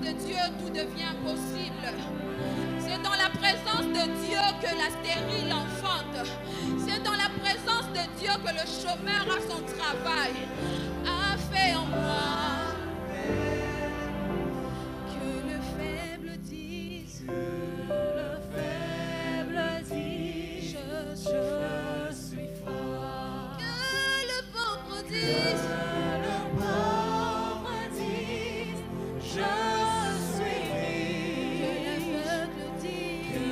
de Dieu, tout devient possible. C'est dans la présence de Dieu que la stérile enfante. C'est dans la présence de Dieu que le chômeur a son travail. A fait en moi que le faible dise, je suis fort. Que le pauvre dise, je suis libre. Que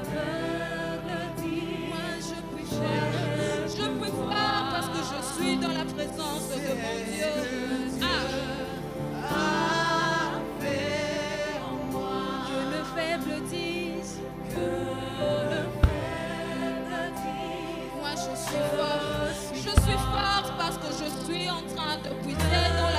l'aveugle dise, moi je puis voir parce que je suis dans la présence de mon Dieu. Fait en moi. Que le faible dise, moi je suis fort. Je suis forte parce que je suis en train de puiser dans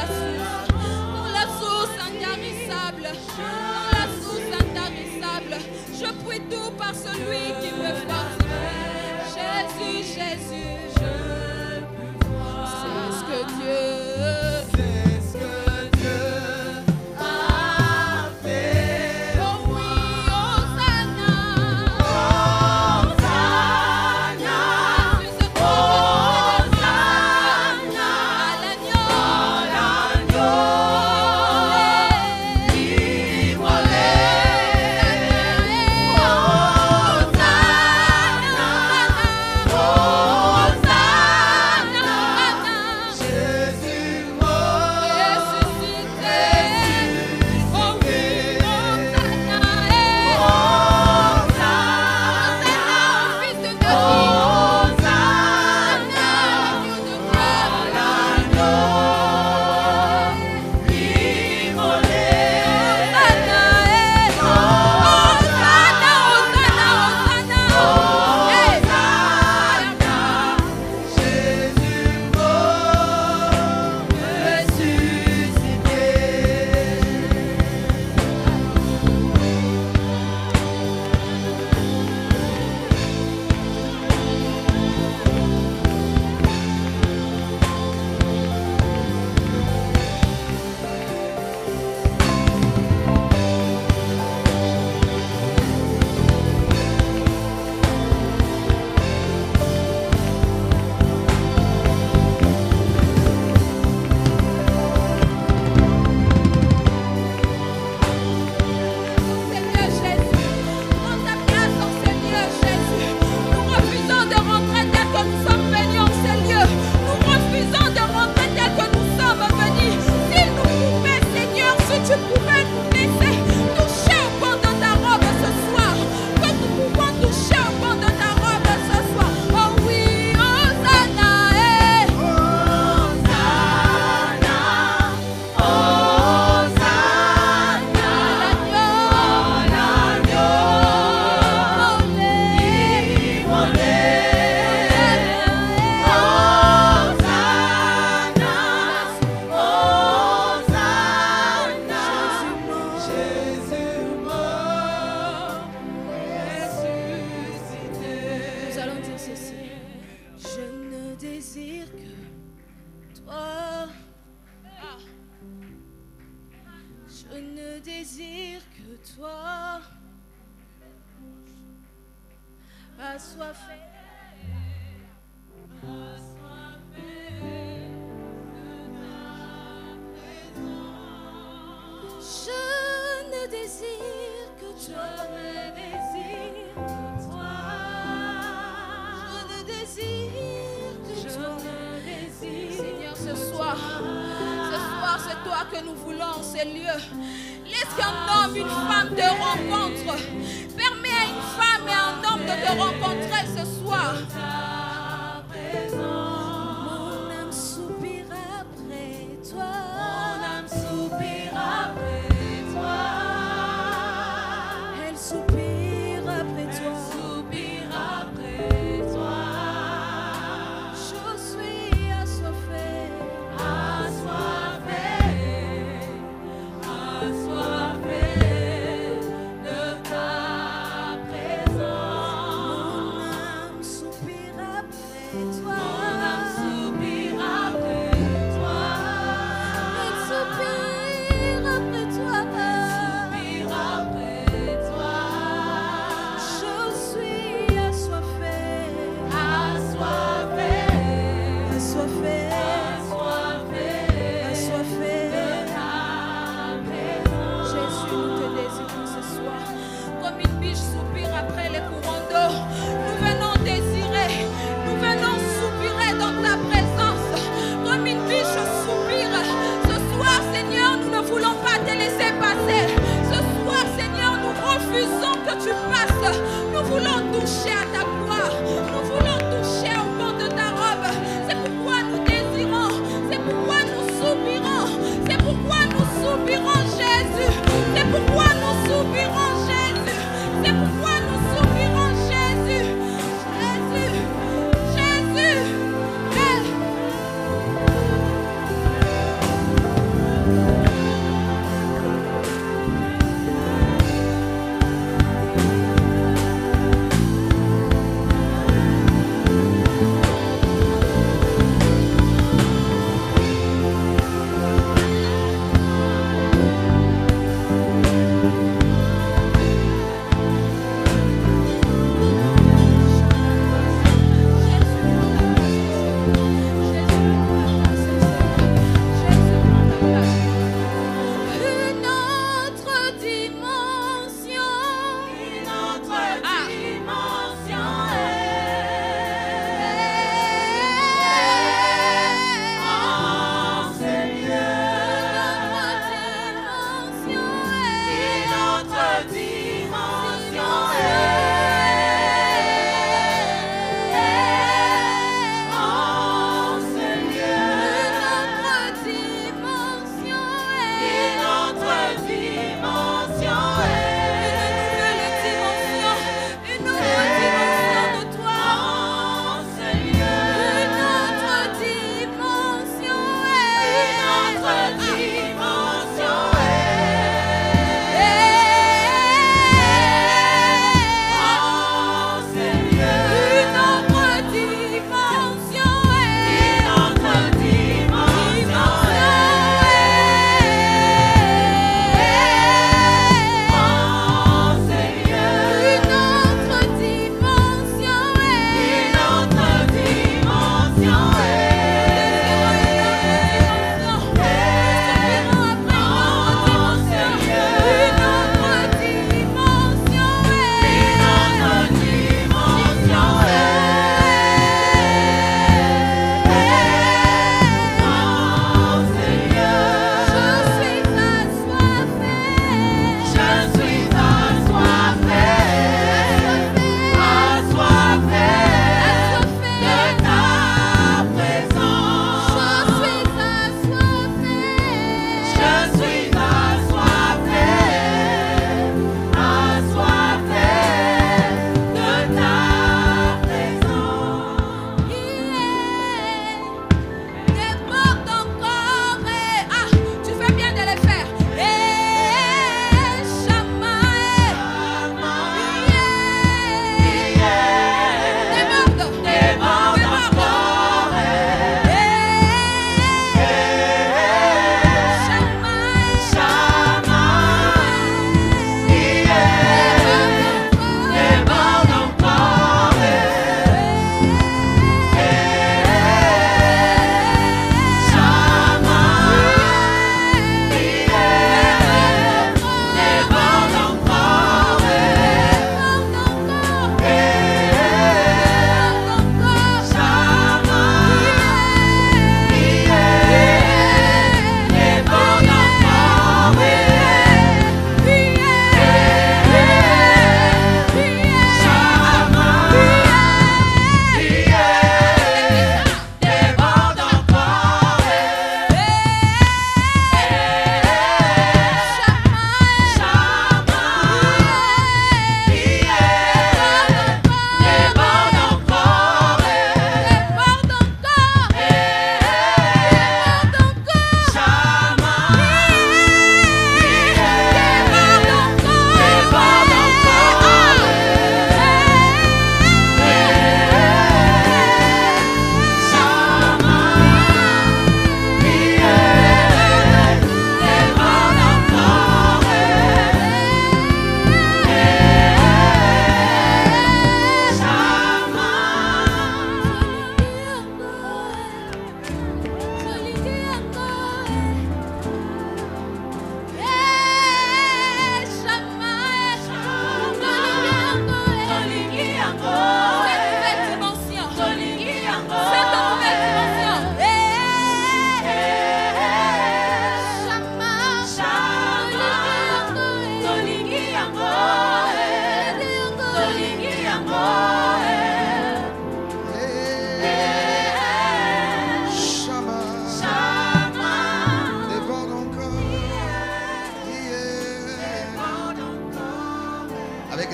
la source intarissable. Dans la source intarissable. Je puis tout par celui qui me fortifie. Jésus, Jésus, c'est ce que Dieu a fait. Oh oui, Hosanna, Hosanna, Hosanna, à l'agneau, immolé. désire que toi, assoiffé de ta présence. Je ne désire que toi, je ne désire que toi. Seigneur, ce soir c'est toi que nous voulons, ces lieux. Laisse qu'un homme, une femme te rencontre. Permets à une femme et un homme de te rencontrer ce soir. Mon âme soupire après toi. Mon âme soupire après toi. Elle soupire après toi. Elle soupire après toi. Je suis assoiffée. De ta présence, mon âme soupire voulons toucher à ta gloire. Nous voulons toucher au pan de ta robe. C'est pourquoi nous désirons. C'est pourquoi nous soupirons. C'est pourquoi nous soupirons, Jésus. C'est pourquoi nous soupirons, Jésus. C'est pourquoi nous soupirons, Jésus. Jésus. Jésus.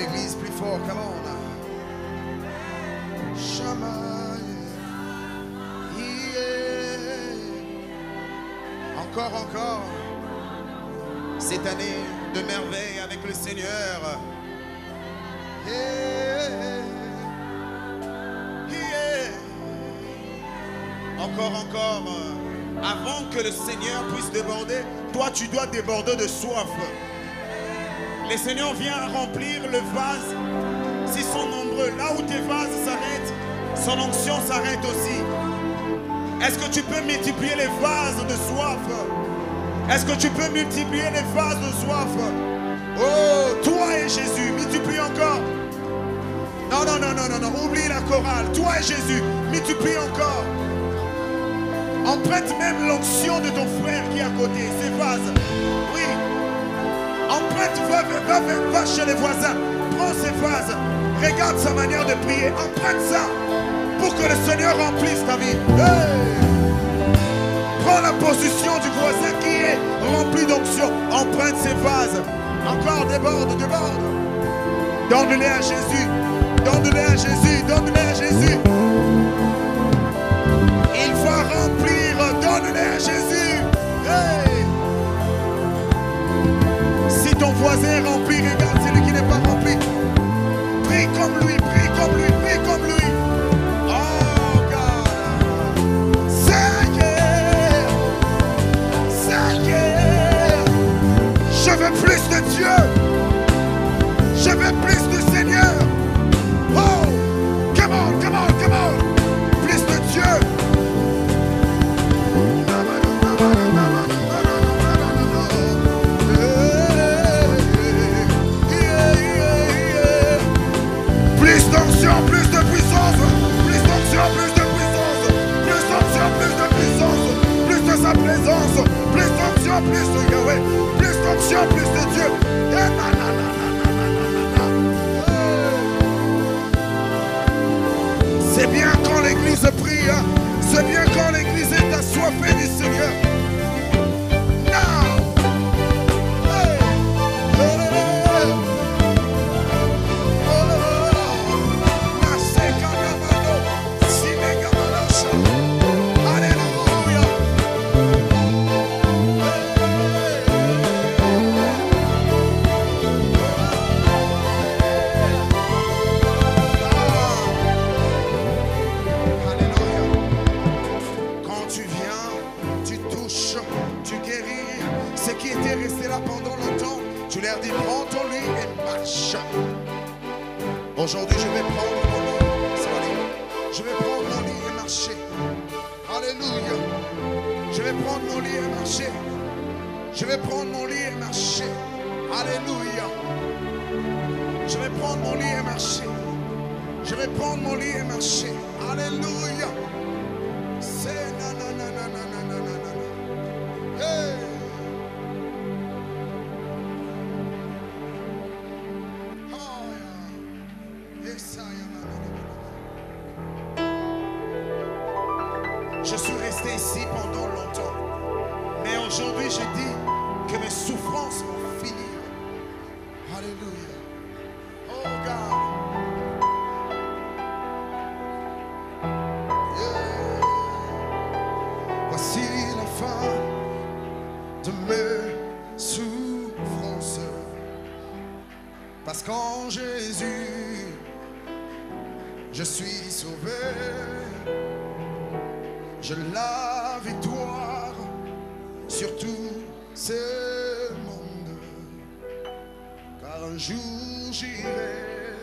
l'église plus fort. Come on. Shamaï. Yeah. Encore. Cette année de merveille avec le Seigneur. Yeah. Yeah. Encore. Avant que le Seigneur puisse déborder, toi tu dois déborder de soif. Le Seigneur vient remplir le vase. S'ils sont nombreux, là où tes vases s'arrêtent, son onction s'arrête aussi. Est-ce que tu peux multiplier les vases de soif? Est-ce que tu peux multiplier les vases de soif? Oh, toi et Jésus, multiplie encore. Non, oublie la chorale. Toi et Jésus, multiplie encore. Emprunte même l'onction de ton frère qui est à côté, ces vases. Oui. Emprunte, va chez les voisins. Prends ces vases. Regarde sa manière de prier. Emprunte ça pour que le Seigneur remplisse ta vie. Hey! Prends la position du voisin qui est rempli d'onction. Emprunte ces vases. Encore déborde. Donne-les à Jésus. Donne-les à Jésus. Il va remplir. Donne-les à Jésus. Hey! Si ton voisin est rempli, regarde celui qui n'est pas rempli. Prie comme lui. Oh God. Seigneur. Je veux plus de Dieu. Je veux plus de Seigneur. Oh, come on. Plus de Dieu. Plus d'onction, plus de puissance. Plus d'onction, plus de puissance. Plus d'onction, plus de puissance. Plus de sa présence. Plus d'onction, plus de Yahweh. Plus d'onction, plus de Dieu. C'est bien quand l'église prie. C'est bien quand l'église est assoiffée du Seigneur. Aujourd'hui, je vais prendre mon lit. Je vais prendre mon lit et marcher. Alléluia. Je vais prendre mon lit et marcher. Je vais prendre mon lit et marcher. Alléluia. Je vais prendre mon lit et marcher. Je vais prendre mon lit et marcher. Alléluia. C'est nanana. Hey. Je suis resté ici pendant longtemps. Mais aujourd'hui, je dis que mes souffrances vont finir. Alléluia. Oh God. Yeah. Voici la fin de mes souffrances. Parce qu'en Jésus, je suis sauvé. J'ai la victoire sur tout ce monde. Car un jour j'irai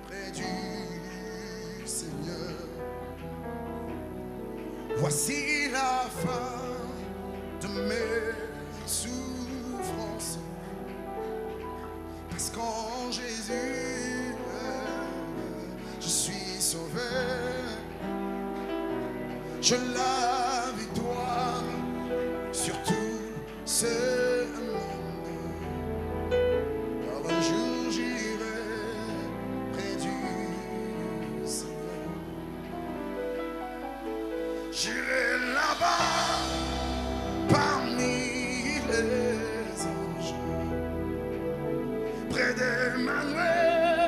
près du Seigneur. Voici la fin de mes souffrances. Parce qu'en Jésus, je suis sauvé. Je la victoire sur tout ce monde. Car un jour j'irai près du Seigneur. J'irai là-bas parmi les anges, près d'Emmanuel.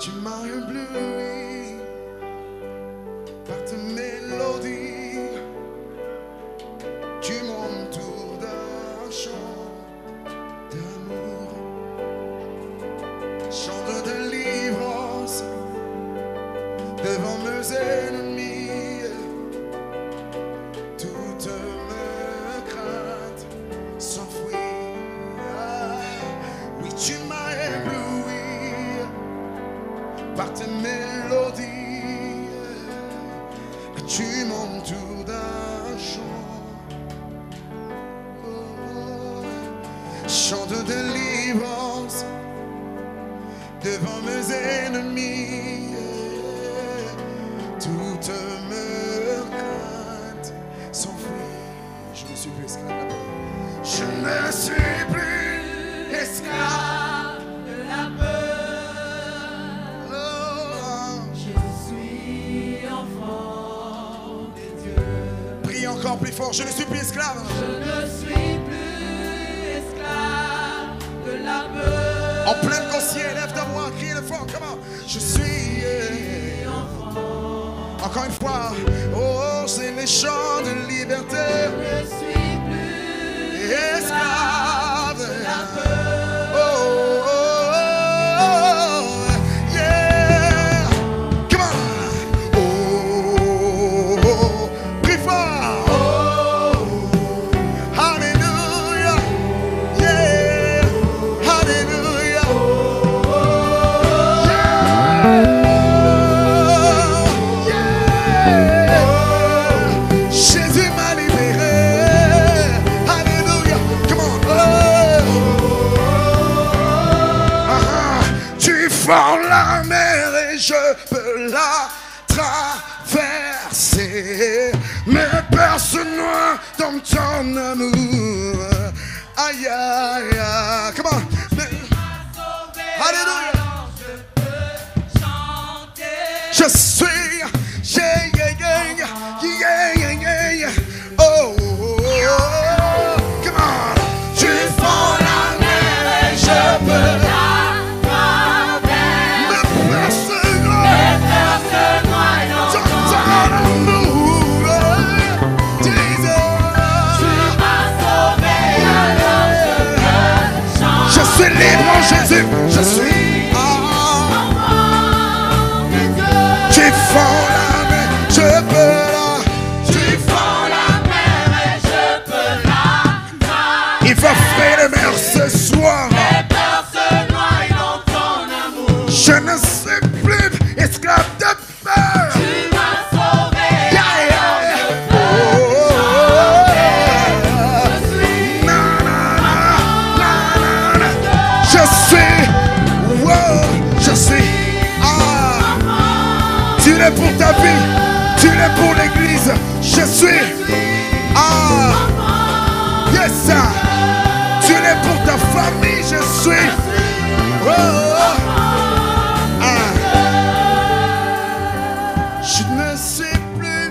Tu m'as ébloui par ta mélodie. Tu m'entoures d'un chant d'amour, chant de délivrance devant mes ennemis. Toute mes craintes s'enfuient. Oui, tu m'as ébloui par tes mélodies. Tu m'entoures d'un chant, chant de délivrance devant mes ennemis. Toutes mes craintes s'enfuient. Je ne suis plus esclave. Je ne suis plus esclave de la peur. Oh. Je suis enfant de Dieu. Prie encore plus fort. Je ne suis plus esclave. Je ne suis plus esclave de la peur. En plein ciel, lève ta voix, crie le fort. Comment? Je suis enfant. Encore une fois. Oh, c'est les chants de liberté. Je ne suis plus Esclave de la peur. Oh, oh, oh, yeah. Come on. Oh, oh, oh. Prie fort. Oh, hallelujah. Yeah. Hallelujah. Yeah. Jésus m'a libéré. Hallelujah. Come on. Tu fends la mer et je peux la traverser. Mes peurs se noient dans ton amour. Aïe, aïe, aïe. Come on. Hallelujah. Je suis, yeah, yeah, yeah, yeah, yeah, yeah, yeah. Oh, oh, oh, come on. Tu fends la mer et je peux la traverser. Mes peurs se noient dans ton amour. Jesus. Je suis libre en Jésus. Je suis. Tu fends la mer, je peux la. Tu fends la mer et je peux la. Il va faire les mers ce soir. Mes peurs se noient dans ton amour. Je ne suis plus esclave de peur. Tu m'as sauvé. Yeah, yeah. Oh, oh, oh. Na, na, na, na, na, na. Je suis. Wow, je suis. Tu l'es pour ta vie, tu l'es pour l'église. Je suis. Yes, sir. Tu l'es pour ta famille. Je suis. Oh, oh. Je ne suis plus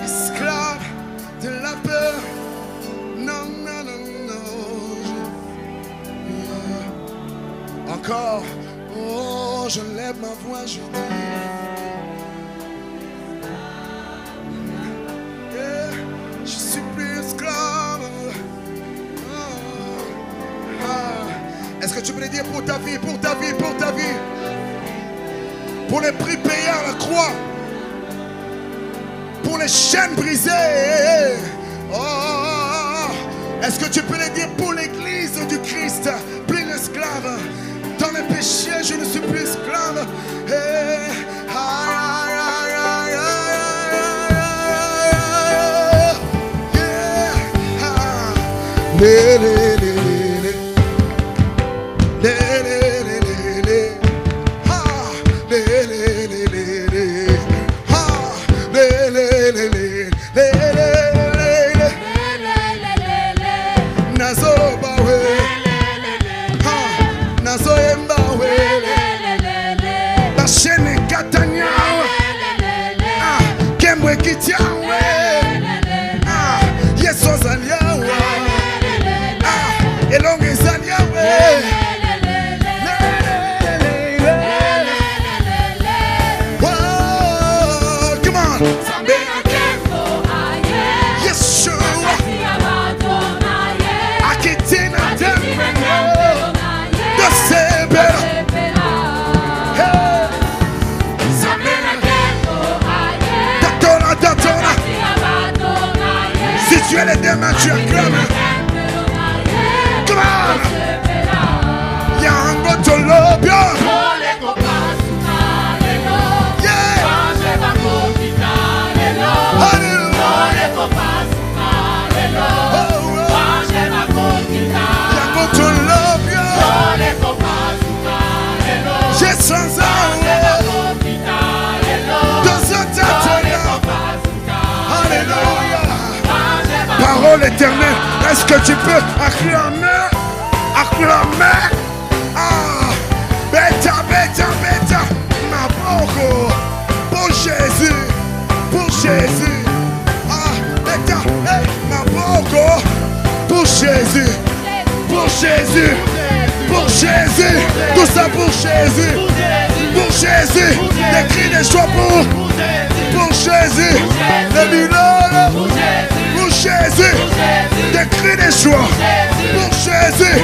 esclave de la peur. Non, non, non, non. Encore. Oh, je lève ma voix, je dis. Je suis plus esclave. Est-ce que tu peux le dire pour ta vie, pour ta vie, pour ta vie? Pour les prix payés à la croix. Pour les chaînes brisées. Oh, est-ce que tu peux le dire pour l'église du Christ? Plus esclave. Dans les péchés, je ne suis plus esclave. tu acclames. Come on. Yango Tolobia. Parole éternelle, est-ce que tu peux acclamer? Acclamer? Ah, bêta, bêta, bêta, ma boko, pour Jésus, pour Jésus. Ah, bêta, hey, ma boko, pour Jésus, pour Jésus, pour Jésus, tout ça pour Jésus, pour Jésus, des cris de joie pour Jésus, le milagre, pour Jésus, des cris de joie, pour Jésus,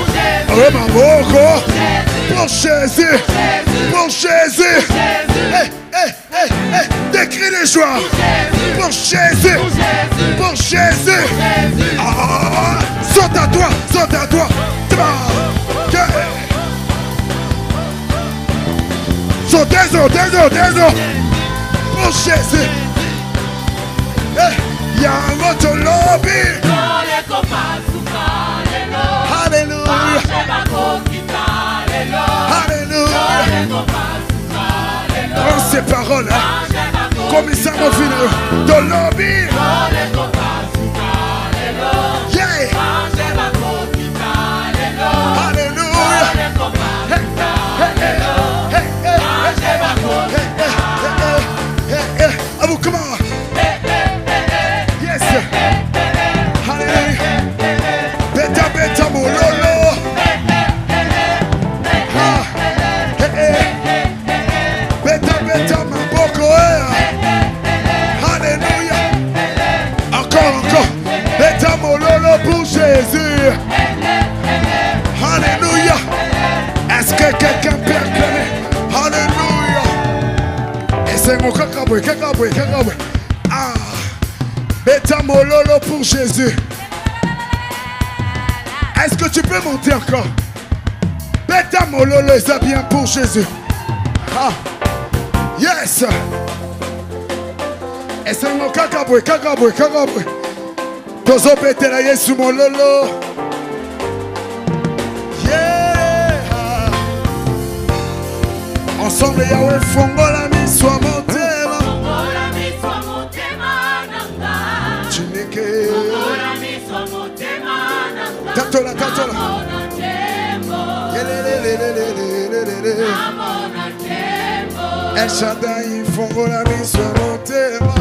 oh ma boko, pour Jésus, pour Jésus, hey, hey, hey, hey, des cris de joie, pour Jésus, pour Jésus, ah, saute à toi, sautez, pour Jésus. Il y a un autre lobby. Alléluia. Alléluia. Prends ces paroles, hein, comme ça va finir. De lobby. Yeah. Alléluia. Oh, come on. Yes. Hallelujah. Beta, beta, mololo. Ah. Beta, beta, ma boko. Alléluia. Encore. Beta, mololo pour Jésus. Alléluia. Est-ce que quelqu'un peut acclamer? Alléluia. Et c'est mon kakaboué. Ah. Beta mololo pour Jésus. Est-ce que tu peux monter encore? Beta mololo, c'est bien pour Jésus. Ah. Yes. Et c'est mon kakaboué. Tozo betela Yesu mololo. Ensemble, Yahweh, fongola mi soit motema. Chineke. Tatola. El Shaddai, fongola mi soit motema.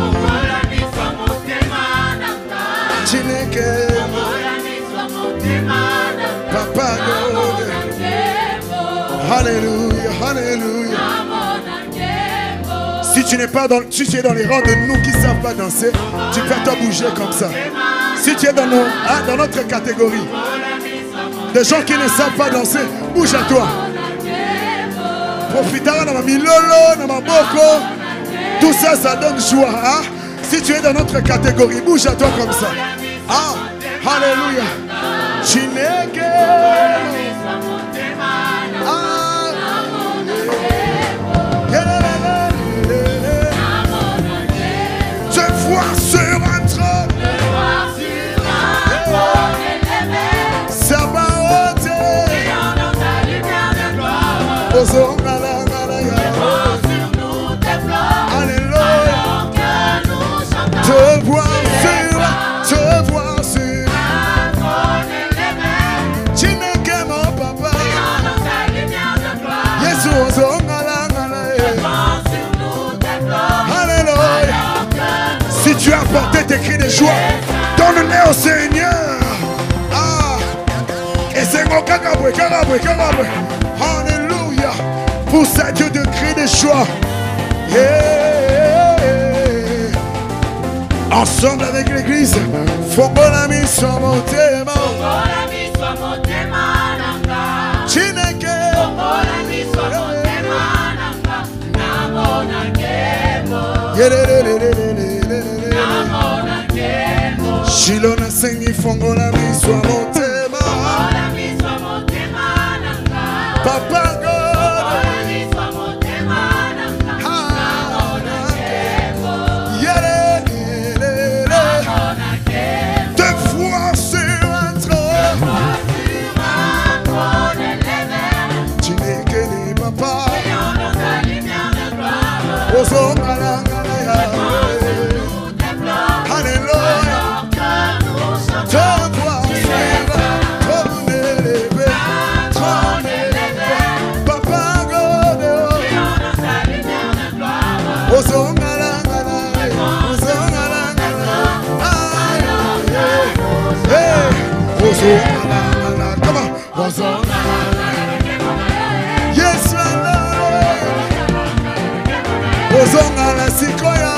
Chineke. Papa God. Alléluia. Si tu n'es pas dans, si tu es dans les rangs de nous qui ne savent pas danser, tu peux te bouger comme ça. Si tu es dans, dans notre catégorie, des gens qui ne savent pas danser, bouge à toi. Profitera dans ma milolo, dans ma boko. Tout ça, ça donne joie. Hein? Si tu es dans notre catégorie, bouge à toi comme ça. Ah, alléluia. Chineke. Te voir sur un trône. Sa beauté. Alléluia. Te voir sur Chineke mon papa. Yesu alléluia. Si tu as apporté tes cris de joie, donne-les au Seigneur. Ah. Et c'est mon kakaboué. Alléluia. Pour ça, Dieu de cris de joie. Yeah. Ensemble avec l'église, Fongolami soit motema. Chineke. Shilona nasengi fongola miso ya motema Papa God te voir sur un trône tu n'es que les papas Alléluia te voir sur un trône élevé Papa God Come on. Yes, Ozonga la sikoya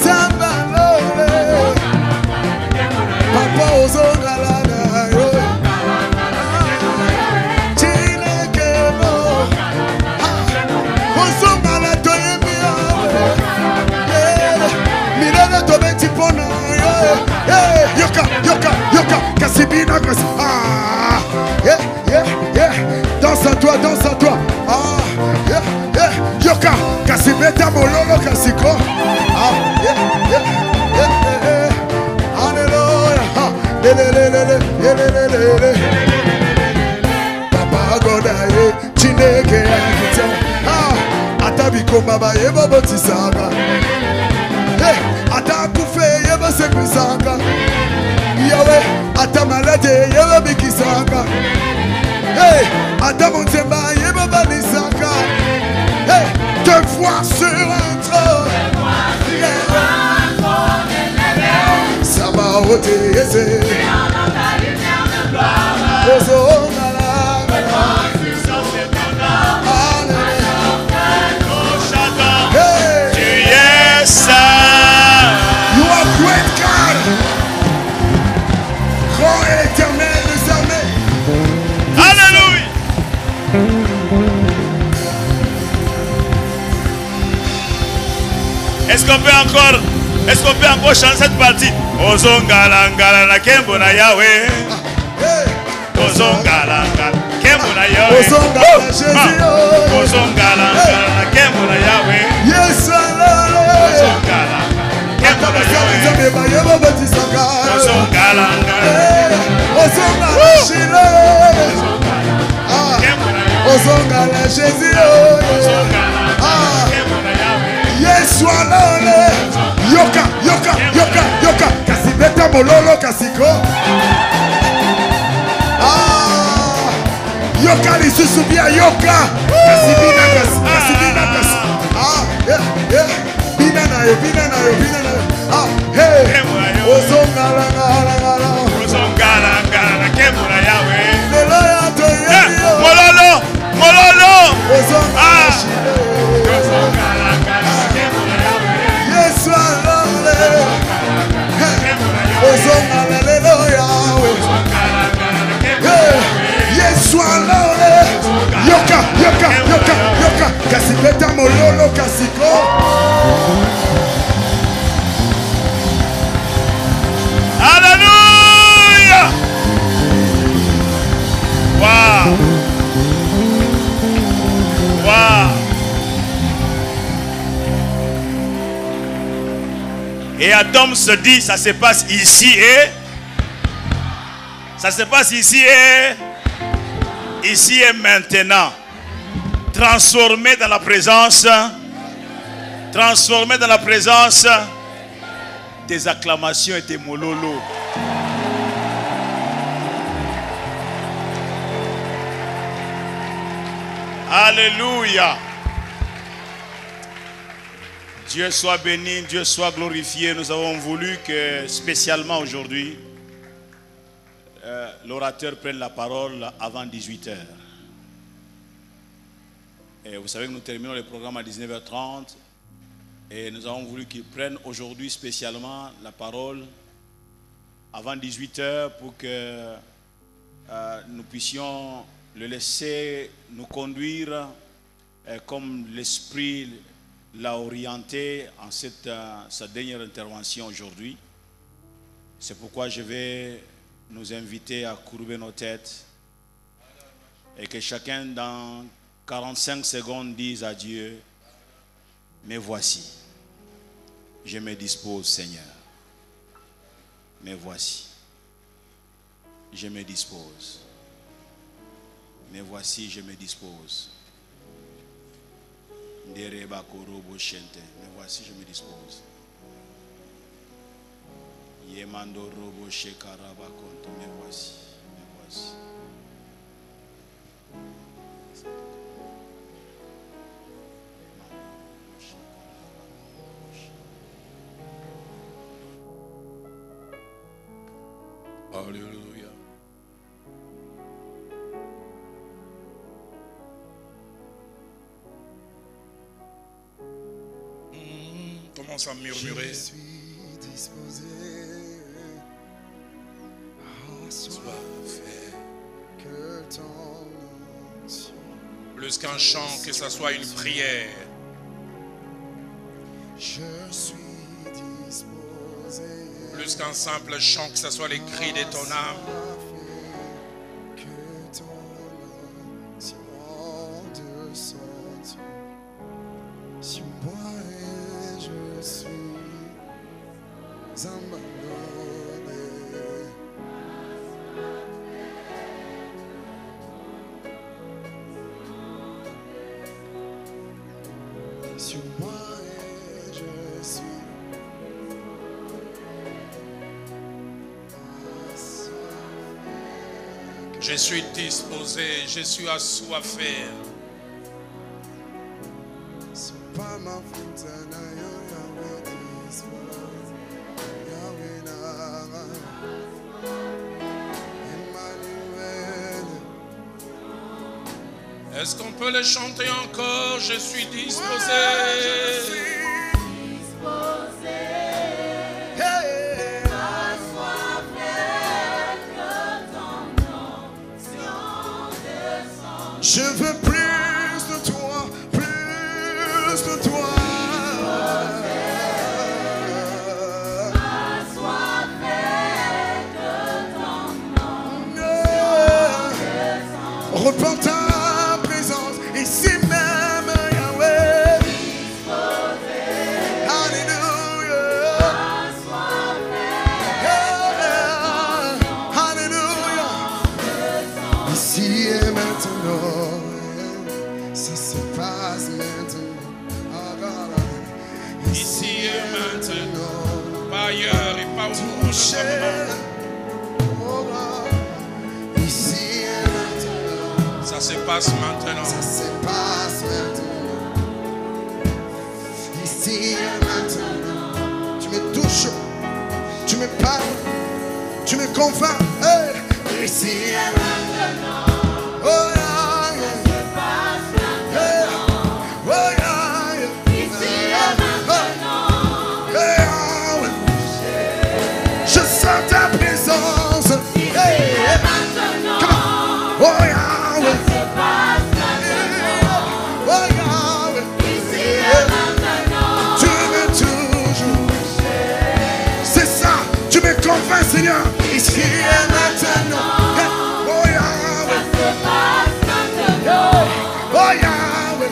Samba lole Papa ozonga la yo Chile kemo Ozonga la toyemia Milena tobeti pona Yoka Kasibina kasi Danse à toi Yoka Kasibeta mololo kasiko Alléluia Papa Godaye Chineke akita Atabiko baba yebo botisaka Atakufe yebo sekwisaka Yahweh atamalade yebo bikisaka Adam Onzemba yebo balisaka te voir sur un trône ça va ôter You are great God grand et éternel des armées Alléluia. Est-ce qu'on peut encore chanter cette partie? Ozongala ngala na kembo na Yahweh. Ozongala ngala kembo na Yahweh. Ozongala ngala na kembo na Yahweh. Yes, Ozongala kembo na Yahweh. Ozongala ngala. Ozongala Jésus. Yes, walole. Yoka Kasibeta mololo kasiko Yoka lisusu bia yoka Kasibina Bina na yo hey Ozongala na kembo na Yahweh. Lelo ya to yo Mololo Ozongala Yes, walole Ozongala lelo Yahweh Yes, walole Yoka Kasibeta mololo kasiko Alléluia. Wow. Et Adam se dit, ça se passe ici et maintenant. Transformé dans la présence des acclamations et des mololos. Alléluia. Dieu soit béni, Dieu soit glorifié. Nous avons voulu que spécialement aujourd'hui, l'orateur prenne la parole avant 18h. Et vous savez que nous terminons le programme à 19h30. Et nous avons voulu qu'il prenne aujourd'hui spécialement la parole avant 18h pour que nous puissions le laisser nous conduire comme l'Esprit l'a orienté en sa dernière intervention aujourd'hui. C'est pourquoi je vais nous inviter à courber nos têtes et que chacun dans 45 secondes dise à Dieu, mais voici, je me dispose Seigneur. Mais voici, je me dispose. Mais voici, je me dispose. Mais voici, je me dispose. Yemando robo shekaraba konto. Mais voici, mais voici. Alléluia. Commence à murmurer. Je suis disposé à Sois fait. que ton onction. Plus qu'un chant, que ce soit une prière. Je suis disposé. Plus qu'un simple chant, que ce soit les cris de ton âme. Que ton onction descende sur moi et je suis abandonné. Sur moi et je suis Je suis disposé, je suis assoiffé. c'est pas ma faute, Yahweh dispose, Yahweh Nara, Emmanuel. Est-ce qu'on peut le chanter encore? Je suis disposé. Hey. Je veux plus de toi, plus de toi. Repends ta présence ici même, Yahweh. Alléluia. Alléluia. Ici et maintenant, ça se passe maintenant. Oh God. Ici et maintenant, pas ailleurs et pas au monde. Touché. Oh God. Ici et maintenant, Ça se passe maintenant. ça se passe maintenant. Ici et maintenant, tu me touches, tu me parles, tu me convaincs. Hey. Ici et maintenant, oh yeah, yeah. Hey. Oh yeah, yeah. Ici et maintenant, hey, yeah. Je sens ta présence. Hey. Come on. Oh yeah, yeah. Oh yeah, yeah. Tu me touches. C'est ça, tu me convaincs, Seigneur. Ici et maintenant. Oh Yahweh. Oh Yahweh.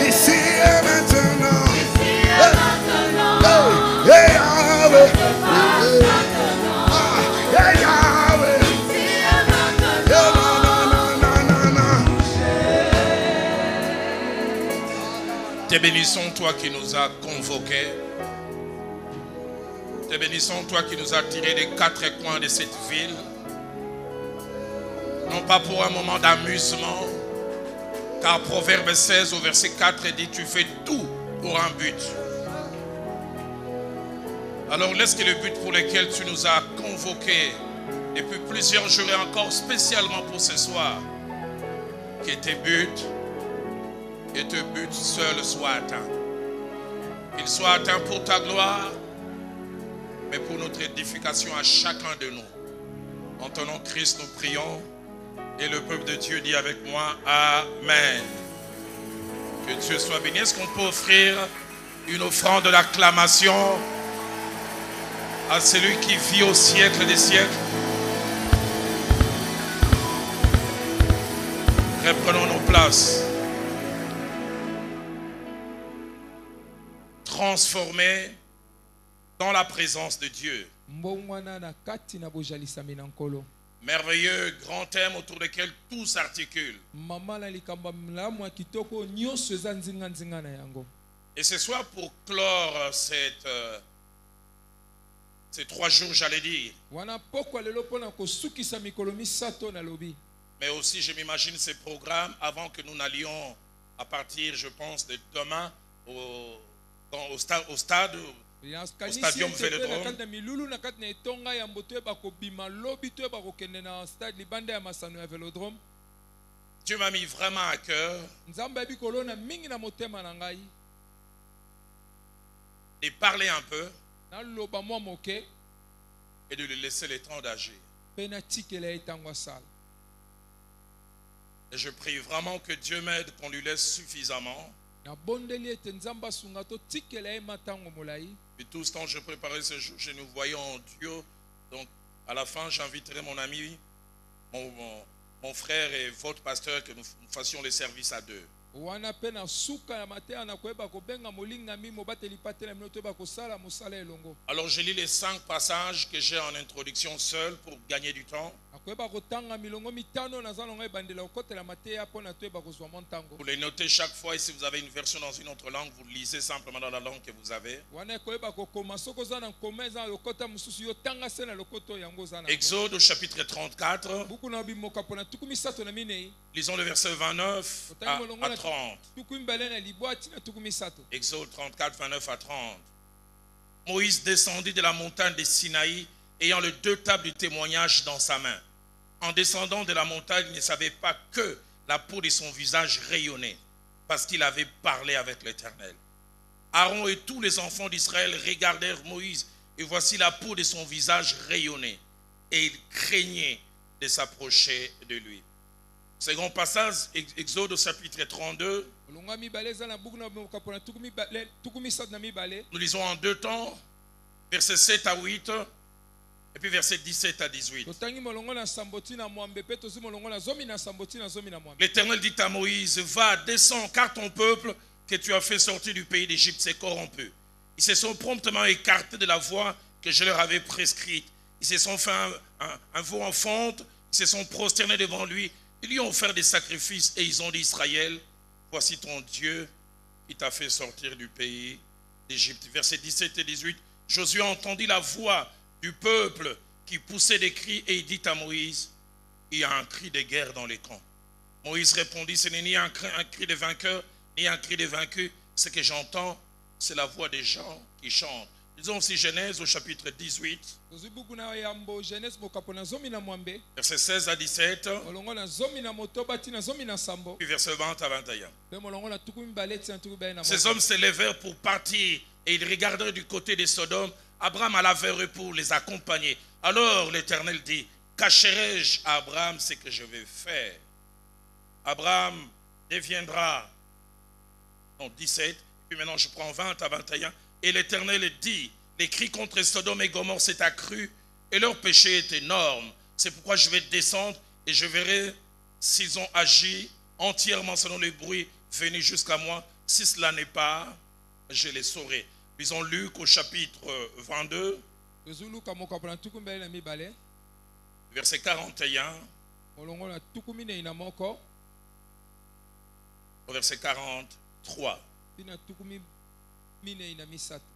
Ici et maintenant. Hey Yahweh. Hey Yahweh. Te bénissons, toi qui nous as convoqués. Te bénissons, toi qui nous as tirés des quatre coins de cette ville. Non pas pour un moment d'amusement, car Proverbe 16 au verset 4 dit: tu fais tout pour un but. Alors laisse que le but pour lequel tu nous as convoqués depuis plusieurs jours et encore spécialement pour ce soir, que tes buts et tes buts seuls soient atteints. Qu'ils soient atteints pour ta gloire, mais pour notre édification à chacun de nous. En ton nom Christ nous prions, et le peuple de Dieu dit avec moi Amen. Que Dieu soit béni. Est-ce qu'on peut offrir une offrande d'acclamation à celui qui vit au siècle des siècles. Reprenons nos places. Transformés dans la présence de Dieu. Merveilleux grand thème autour duquel tout s'articule. Et ce soir, pour clore ces 3 jours, j'allais dire, mais aussi je m'imagine ces programmes avant que nous n'allions à partir, je pense, de demain au stade Vélodrome. Dieu m'a mis vraiment à cœur de parler un peu et de lui laisser le temps d'agir. Et je prie vraiment que Dieu m'aide, qu'on lui laisse suffisamment. Et tout ce temps je préparais ce jour, je nous voyons en duo. Donc à la fin, j'inviterai mon ami, mon frère et votre pasteur, que nous fassions les services à deux. Alors je lis les 5 passages que j'ai en introduction seul pour gagner du temps. Vous les notez chaque fois, et si vous avez une version dans une autre langue, vous lisez simplement dans la langue que vous avez. Exode au chapitre 34. Lisons le verset 29 à 30. Exode 34, 29 à 30. Moïse descendit de la montagne de Sinaï, ayant les 2 tables du témoignage dans sa main. En descendant de la montagne, il ne savait pas que la peau de son visage rayonnait, parce qu'il avait parlé avec l'Éternel. Aaron et tous les enfants d'Israël regardèrent Moïse, et voici la peau de son visage rayonnait, et ils craignaient de s'approcher de lui. Second passage, Exode au chapitre 32. Nous lisons en 2 temps, versets 7 à 8, et puis versets 17 à 18. L'Éternel dit à Moïse, va, descends, car ton peuple que tu as fait sortir du pays d'Égypte s'est corrompu. Ils se sont promptement écartés de la voie que je leur avais prescrite. Ils se sont fait un veau en fonte, ils se sont prosternés devant lui. Ils lui ont offert des sacrifices et ils ont dit, Israël, voici ton Dieu qui t'a fait sortir du pays d'Égypte. Versets 17 et 18. Josué entendit la voix du peuple qui poussait des cris et il dit à Moïse, il y a un cri de guerre dans les camps. Moïse répondit, ce n'est ni un cri de vainqueur, ni un cri de vaincu. Ce que j'entends, c'est la voix des gens qui chantent. Lisons aussi Genèse au chapitre 18. Versets 16 à 17. Puis versets 20 à 21. Ces hommes se levèrent pour partir et ils regardèrent du côté de Sodome. Abraham alla vers eux pour les accompagner. Alors l'Éternel dit, cacherai-je à Abraham ce que je vais faire? Abraham deviendra, non 17, puis maintenant je prends 20 à 21. Et l'Éternel dit, les cris contre Sodome et Gomorrhe s'est accru et leur péché est énorme. C'est pourquoi je vais descendre et je verrai s'ils ont agi entièrement selon les bruits venus jusqu'à moi. Si cela n'est pas, je les saurai. Lisons Luc au chapitre 22, verset 41, au verset 43.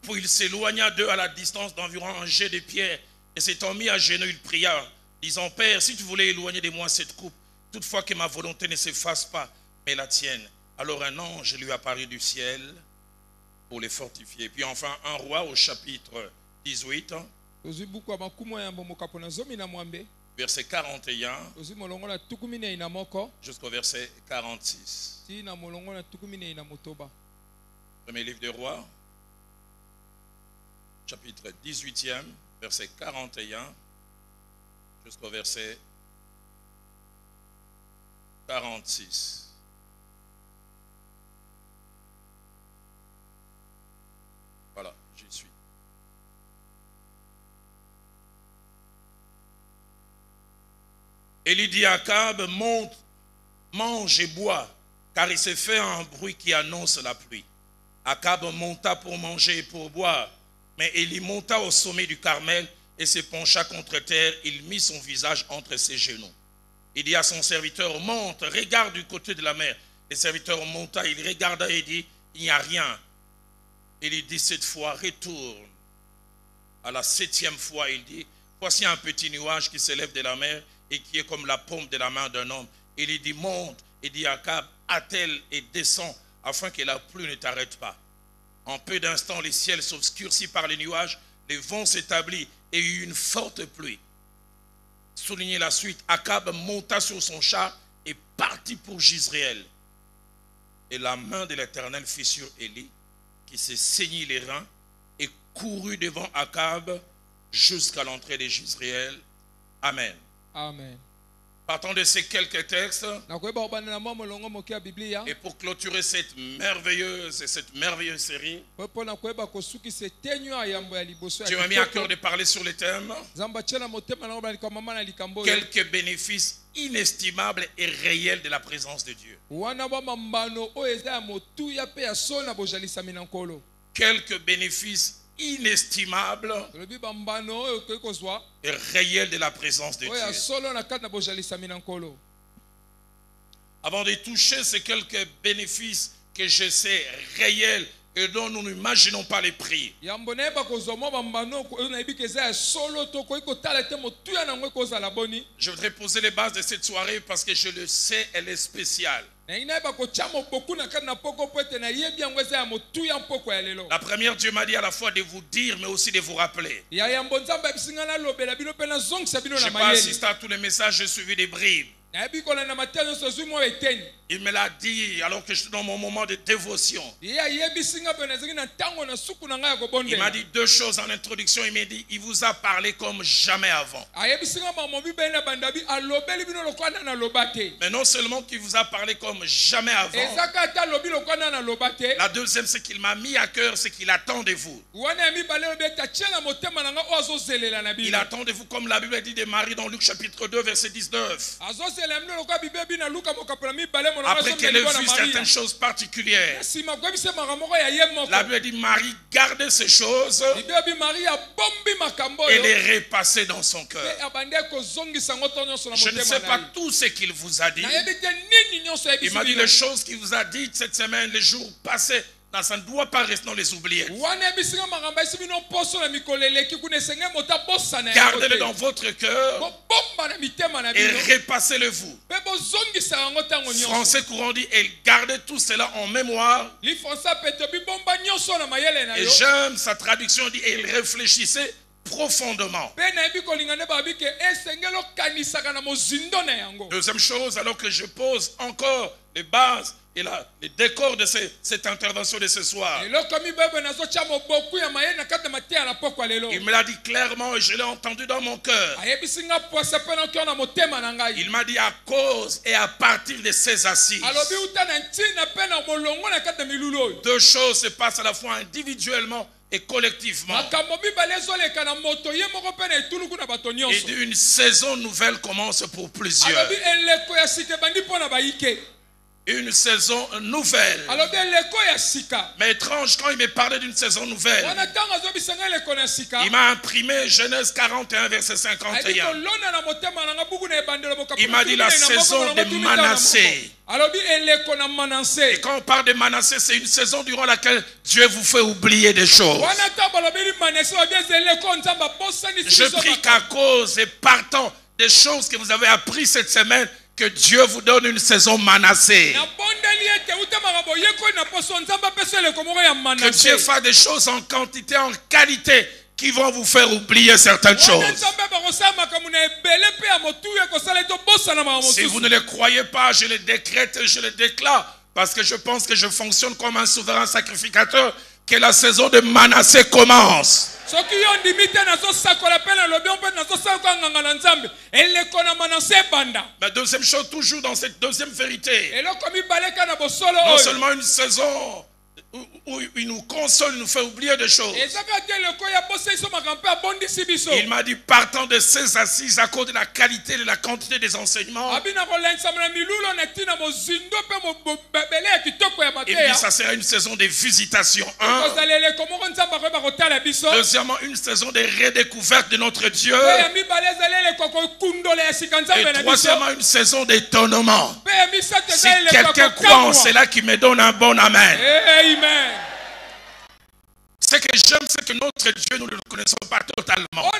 Puis il s'éloigna d'eux à la distance d'environ un jet de pierre et s'étant mis à genoux, il pria, disant, Père, si tu voulais éloigner de moi cette coupe, toutefois que ma volonté ne s'efface pas, mais la tienne. Alors un ange lui apparut du ciel pour les fortifier. Puis enfin, un roi au chapitre 18, verset 41 jusqu'au verset 46. Premier livre des rois, chapitre 18e, verset 41 jusqu'au verset 46. Élie dit à Akab, monte, mange et bois, car il s'est fait un bruit qui annonce la pluie. Akab monta pour manger et pour boire, mais Élie monta au sommet du Carmel et se pencha contre terre. Il mit son visage entre ses genoux. Il dit à son serviteur, monte, regarde du côté de la mer. Le serviteur monta, il regarda et dit, il n'y a rien. Il dit cette fois, retourne. À la 7e fois, il dit, voici un petit nuage qui s'élève de la mer et qui est comme la paume de la main d'un homme. Il dit, monte. Il dit à Akab, attelle et descend afin que la pluie ne t'arrête pas. En peu d'instants, le ciel s'obscurcit par les nuages, le vent s'établit et il y eut une forte pluie. Soulignez la suite, Akab monta sur son char et partit pour Jizréel. Et la main de l'Éternel fut sur Élie, qui se saignit les reins et courut devant Akab jusqu'à l'entrée de Jizréel. Amen. Amen. Partant de ces quelques textes, et pour clôturer cette merveilleuse série, tu m'as mis à cœur de parler sur le thème quelques bénéfices inestimables et réels de la présence de Dieu. Quelques bénéfices inestimables et réels de la présence de Dieu. Avant de toucher ces quelques bénéfices que je sais réels et dont nous n'imaginons pas les prix, je voudrais poser les bases de cette soirée parce que je le sais, elle est spéciale. La première, Dieu m'a dit à la fois de vous dire mais aussi de vous rappeler. Je n'ai pas assisté à tous les messages, j'ai suivi des bribes. Il me l'a dit alors que j'étais dans mon moment de dévotion. Il m'a dit deux choses en introduction. Il m'a dit, il vous a parlé comme jamais avant. Mais non seulement qu'il vous a parlé comme jamais avant. La deuxième, c'est qu'il m'a mis à cœur ce qu'il attend de vous. Il attend de vous comme la Bible dit de Marie dans Luc chapitre 2 verset 19. Après qu'elle ait vu certaines choses particulières, la Bible dit Marie gardait ces choses et les repassait dans son cœur. Je ne sais pas tout ce qu'il vous a dit. Il m'a dit les choses qu'il vous a dites cette semaine, les jours passés. Non, ça ne doit pas rester dans les oubliettes. Gardez-le dans votre cœur et repassez-le vous. Français courant dit, et gardez tout cela en mémoire. Et j'aime sa traduction, dit, et il réfléchissait profondément. Deuxième chose, alors que je pose encore les bases et les décors de cette intervention de ce soir, il me l'a dit clairement et je l'ai entendu dans mon cœur. Il m'a dit à cause et à partir de ces assises, deux choses se passent à la fois individuellement et collectivement. Et une saison nouvelle commence pour plusieurs. Une saison nouvelle. Mais étrange, quand il me parlait d'une saison nouvelle, il m'a imprimé Genèse 41 verset 51. Il m'a dit la saison de Manassé. Et quand on parle de Manassé, c'est une saison durant laquelle Dieu vous fait oublier des choses. Je prie qu'à cause et partant des choses que vous avez apprises cette semaine, que Dieu vous donne une saison Manassé. Que Dieu fasse des choses en quantité, en qualité, qui vont vous faire oublier certaines choses. Si vous ne les croyez pas, je les décrète et je les déclare, parce que je pense que je fonctionne comme un souverain sacrificateur, que la saison de Manassé commence. La deuxième chose, toujours dans cette deuxième vérité, non seulement une saison où il nous console, il nous fait oublier des choses. Il m'a dit, partant de ces assises à cause de la qualité et de la quantité des enseignements, il dit, ça sera une saison de visitation. Deuxièmement, une saison de redécouverte de notre Dieu. Et troisièmement, une saison d'étonnement. Si quelqu'un croit en cela, qui me donne un bon amen. Amen. Ce que j'aime, c'est que notre Dieu, nous ne le connaissons pas totalement.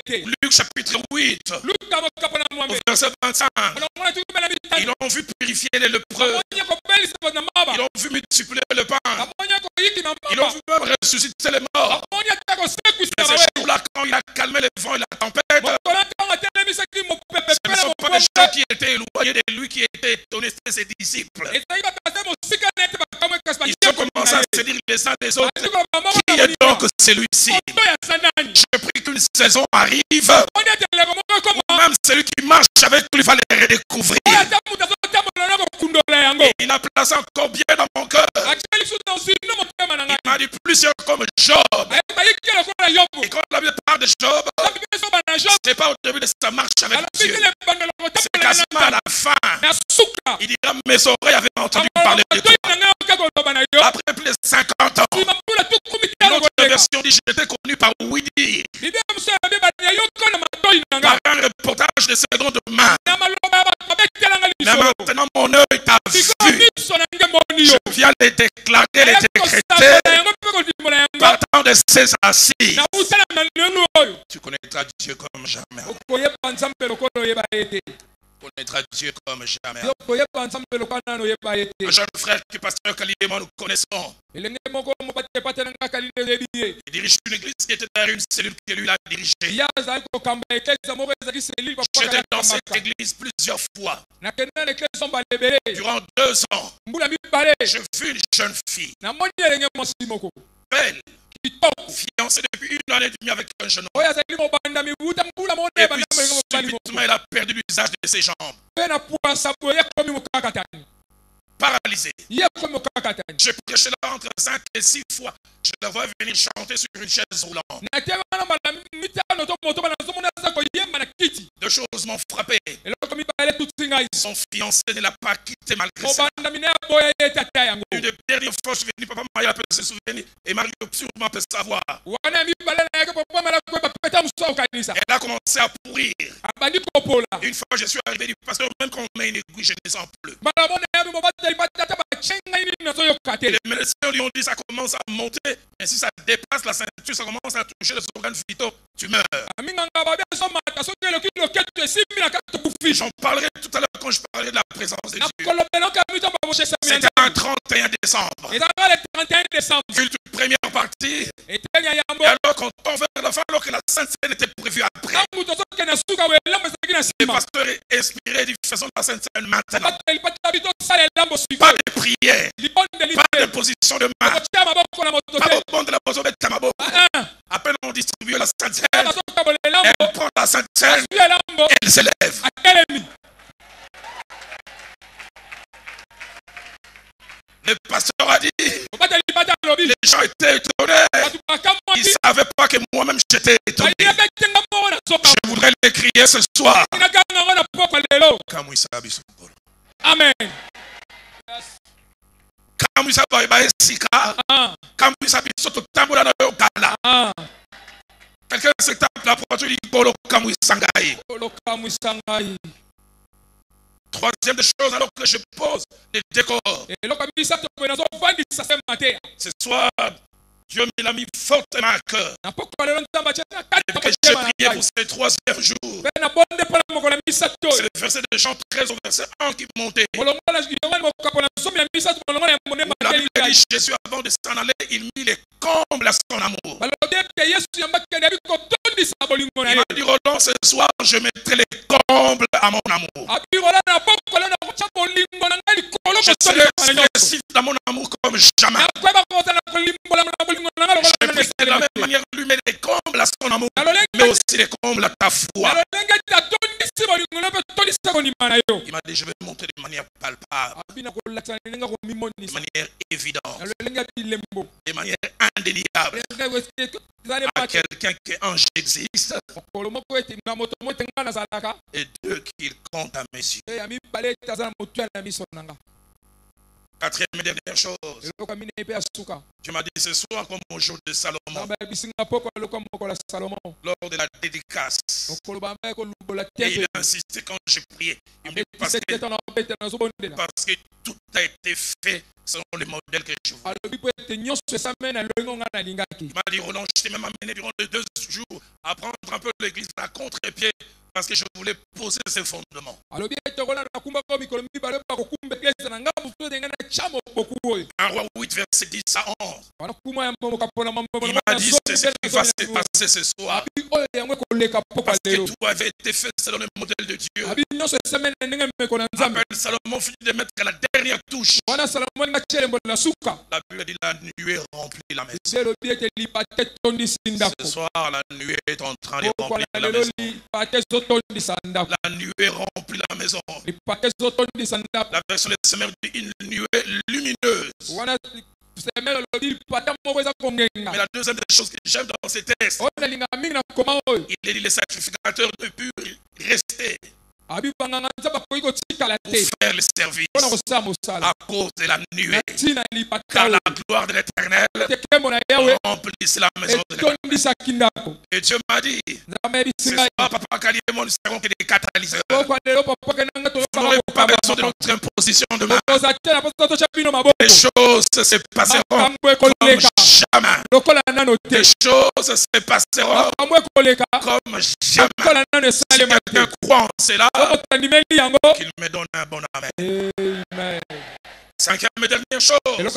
Luc chapitre 8, au verset 25. Ils ont vu purifier les lépreux. Ils ont vu multiplier le pain. Ils ont vu même ressusciter les morts. Mais ce jour-là, quand il a calmé les vents et la tempête, ce ne sont pas des gens qui étaient éloignés de lui qui étaient étonnés, c'était ses disciples. Ils ont commencé à se dire les uns des autres, qui est donc celui-ci? Je prie qu'une saison arrive où même celui qui marche avec lui va les redécouvrir. Et il a placé encore bien dans mon cœur. Il m'a dit plusieurs comme Job. Et quand la Bible parle de Job, c'est pas au début de sa marche avec Dieu, c'est quasiment à la fin. Il dira, mes oreilles avaient entendu parler de toi. Après plus de 50 ans, notre version dit, j'étais connu par Widi, par un reportage de seconde main. Mais maintenant mon œil t'a vu. Je viens les déclarer, les décréter. Partant de ces assises, tu connaîtras Dieu comme jamais. Tu connaîtras Dieu comme jamais. Un jeune frère qui est pasteur Kali et moi nous connaissons. Il dirige une église qui était derrière une cellule que lui a dirigée. J'étais dans cette église plusieurs fois. Durant 2 ans, j'ai vu une jeune fille. Belle. Fiancée depuis 1 année et demie avec un jeune homme. Et puis subitement, elle a perdu l'usage de ses jambes. Paralysée. Je prêchais là entre 5 et 6 fois. Je la vois venir chanter sur une chaise roulante. 2 choses m'ont frappé. Son fiancé ne l'a pas quitté malgré ça. Une des dernières fois, je suis venu, papa Maria peut se souvenir et Mario sûrement peut savoir. Elle a commencé à pourrir. Une fois, je suis arrivé du pasteur, même quand on met une aiguille, je ne sens plus. Les médecins lui ont dit ça commence à monter, mais si ça dépasse la ceinture, ça commence à toucher les organes vitaux, tu meurs. J'en parlerai tout à l'heure quand je parlerai de la présence de Dieu. C'était un 31 décembre. Culte première partie. Et alors quand on vers la fin, alors que la Sainte Seine était prévue après. Le pasteur est inspiré du façon de la Sainte Seine maintenant. Pas de prière, pas de position de main, pas au monde de la position de Tamabo. À peine on distribue la Sainte Seine, elle prend la Sainte Seine, elle s'élève. Le pasteur a dit, les gens étaient étonnés. Ils ne savaient pas que moi-même j'étais étonné. Je voudrais les crier ce soir. Amen. Quelqu'un se tape la poitrine, il dit Bolo Kamui Sangai. Troisième des choses, alors que je pose les décors. Ce soir, Dieu me l'a mis fortement à cœur. Et que j'ai prié pour ce 3e jour. C'est le verset de Jean 13 au verset 1 qui montait. La Bible dit Jésus, avant de s'en aller, il mit les combles à son amour. Il m'a dit Roland, ce soir, je mettrai les combles à mon amour. Je serai expressif dans mon amour comme jamais. Je prie que de la même manière, lui met les combles à son amour, mais aussi les combles à ta foi. Il m'a dit, je vais montrer de manière palpable, de manière évidente, de manière indéniable à quelqu'un qu'un j'existe et deux qu'il compte à mes yeux. Quatrième et dernière chose, tu m'as dit ce soir comme au jour de Salomon, lors de la dédicace, et il a insisté quand j'ai prié, il me dit parce que tout a été fait selon le modèle que je voulais. Il m'a dit, Roland, je t'ai même amené durant les 2 jours à prendre un peu l'église à contre-pied parce que je voulais poser ses fondements. 1 Roi 8, verset 10 à 11. Il m'a dit, c'est ce qui va se passer ce soir. Parce que tout avait été fait selon le modèle de Dieu. Appelle Salomon finit de mettre la dernière touche. La Bible dit, la nuée remplit la maison. Ce soir, la nuée est en train de remplir la maison. La nuée remplit la maison. La version des Semeurs dit une nuée lumineuse. Mais la deuxième des choses que j'aime dans ces textes, il dit les sacrificateurs ne purent rester pour faire le service à cause de la nuée, car la gloire de l'Éternel remplissait la maison de l'Éternel. Et Dieu m'a dit, ce soir, Papa Kali et moi, nous serons que des catalyseurs. Vous n'aurez pas besoin de notre imposition de main. Les choses se passeront comme jamais. Les choses se passeront comme jamais. Si quelqu'un croit en cela, qu'il me donne un bon amen. Cinquième et dernière chose, alors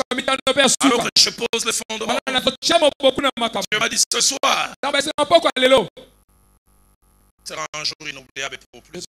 que je pose le fondement, Dieu m'a dit ce soir sera un jour inoubliable pour plus.